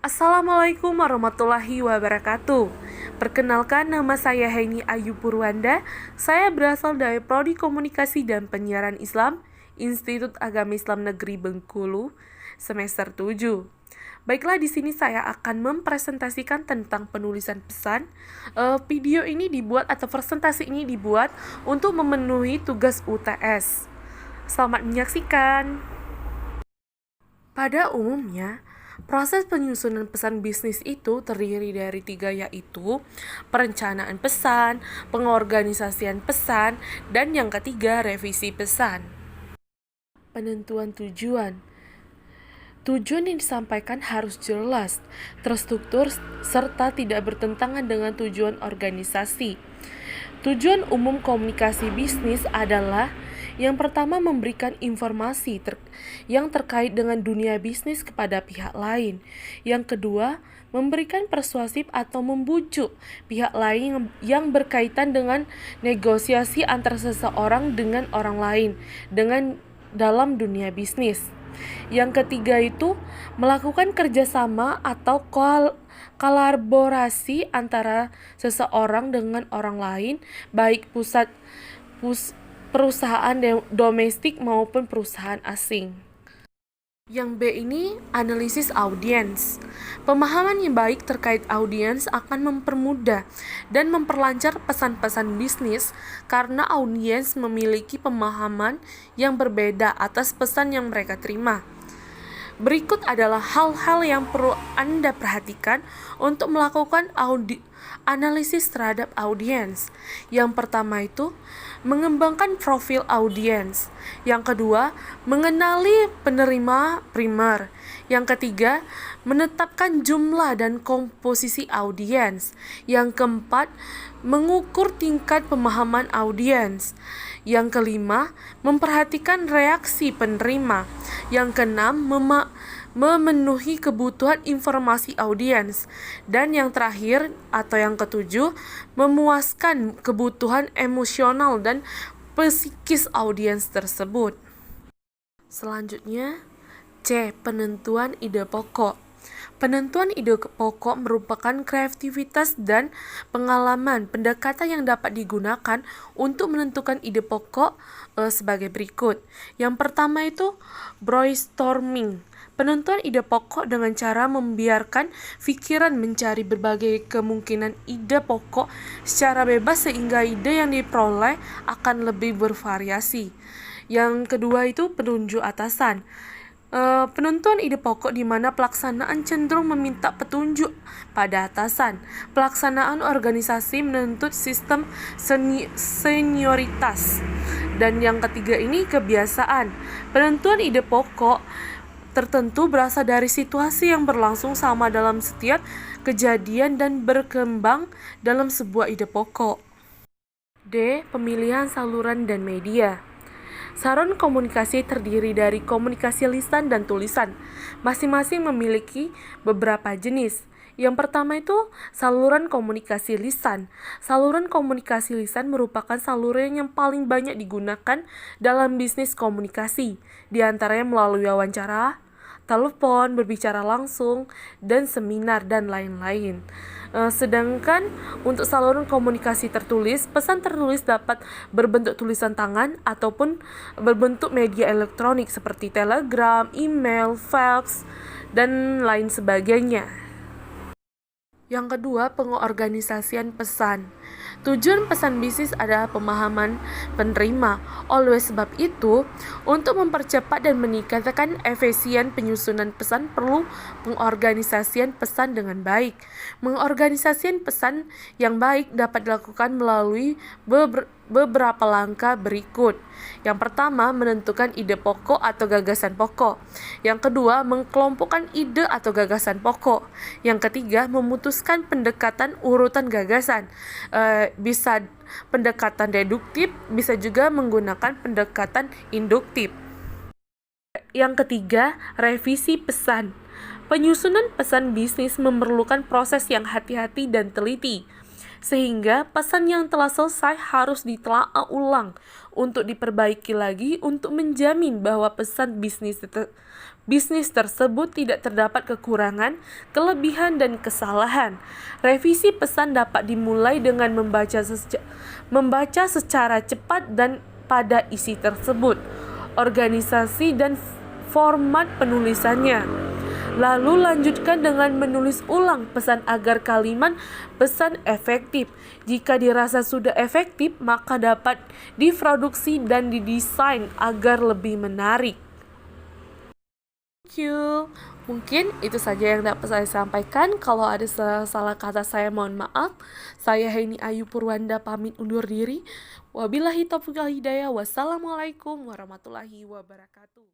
Assalamualaikum warahmatullahi wabarakatuh. Perkenalkan, nama saya Heni Ayu Purwanda. Saya berasal dari Prodi Komunikasi dan Penyiaran Islam, Institut Agama Islam Negeri Bengkulu, semester 7. Baiklah, di sini saya akan mempresentasikan tentang penulisan pesan. Video ini dibuat atau presentasi ini dibuat untuk memenuhi tugas UTS. Selamat menyaksikan. Pada umumnya, proses penyusunan pesan bisnis itu terdiri dari 3, yaitu perencanaan pesan, pengorganisasian pesan, dan yang ketiga, revisi pesan. Penentuan tujuan. Tujuan yang disampaikan harus jelas, terstruktur, serta tidak bertentangan dengan tujuan organisasi. Tujuan umum komunikasi bisnis adalah yang pertama, memberikan informasi yang terkait dengan dunia bisnis kepada pihak lain. Yang kedua, memberikan persuasif atau membujuk pihak lain yang berkaitan dengan negosiasi antara seseorang dengan orang lain dalam dunia bisnis. Yang ketiga itu melakukan kerjasama atau kolaborasi antara seseorang dengan orang lain, baik perusahaan domestik maupun perusahaan asing. Yang B ini analisis audiens. Pemahaman yang baik terkait audiens akan mempermudah dan memperlancar pesan-pesan bisnis karena audiens memiliki pemahaman yang berbeda atas pesan yang mereka terima. Berikut adalah hal-hal yang perlu Anda perhatikan untuk melakukan analisis terhadap audiens. Yang pertama itu mengembangkan profil audiens. Yang kedua, mengenali penerima primer. Yang ketiga, menetapkan jumlah dan komposisi audiens. Yang keempat, mengukur tingkat pemahaman audiens. Yang kelima, memperhatikan reaksi penerima. Yang keenam, memenuhi kebutuhan informasi audiens. Dan yang terakhir atau yang ketujuh, memuaskan kebutuhan emosional dan psikis audiens tersebut. Selanjutnya, C. Penentuan ide pokok. Penentuan ide pokok merupakan kreativitas dan pengalaman pendekatan yang dapat digunakan untuk menentukan ide pokok sebagai berikut. Yang pertama itu brainstorming. Penentuan ide pokok dengan cara membiarkan pikiran mencari berbagai kemungkinan ide pokok secara bebas sehingga ide yang diperoleh akan lebih bervariasi. Yang kedua itu penunjuk atasan. Penentuan ide pokok di mana pelaksanaan cenderung meminta petunjuk pada atasan. Pelaksanaan organisasi menuntut sistem senioritas. Dan yang ketiga ini kebiasaan. Penentuan ide pokok tertentu berasal dari situasi yang berlangsung sama dalam setiap kejadian dan berkembang dalam sebuah ide pokok. D. Pemilihan saluran dan media. Saluran komunikasi terdiri dari komunikasi lisan dan tulisan. Masing-masing memiliki beberapa jenis. Yang pertama itu saluran komunikasi lisan. Saluran komunikasi lisan merupakan saluran yang paling banyak digunakan dalam bisnis komunikasi, di antaranya melalui wawancara, telepon, berbicara langsung, dan seminar, dan lain-lain. Sedangkan untuk saluran komunikasi tertulis, pesan tertulis dapat berbentuk tulisan tangan ataupun berbentuk media elektronik seperti telegram, email, fax, dan lain sebagainya. Yang kedua, pengorganisasian pesan. Tujuan pesan bisnis adalah pemahaman penerima. Oleh sebab itu, untuk mempercepat dan meningkatkan efisien penyusunan pesan perlu pengorganisasian pesan dengan baik. Mengorganisasikan pesan yang baik dapat dilakukan melalui beberapa langkah berikut. Yang pertama, menentukan ide pokok atau gagasan pokok. Yang kedua, mengelompokkan ide atau gagasan pokok. Yang ketiga, memutuskan pendekatan urutan gagasan. Bisa pendekatan deduktif, bisa juga menggunakan pendekatan induktif. Yang ketiga, revisi pesan. Penyusunan pesan bisnis memerlukan proses yang hati-hati dan teliti. Sehingga pesan yang telah selesai harus ditelaah ulang untuk diperbaiki lagi untuk menjamin bahwa pesan bisnis tersebut tidak terdapat kekurangan, kelebihan, dan kesalahan. Revisi pesan dapat dimulai dengan membaca secara cepat dan pada isi tersebut, organisasi dan format penulisannya. Lalu lanjutkan dengan menulis ulang pesan agar kalimat pesan efektif. Jika dirasa sudah efektif, maka dapat diproduksi dan didesain agar lebih menarik. Thank you. Mungkin itu saja yang dapat saya sampaikan. Kalau ada salah kata saya mohon maaf. Saya Heni Ayu Purwanda pamit undur diri. Wabillahi taufiq wal hidayah. Wassalamualaikum warahmatullahi wabarakatuh.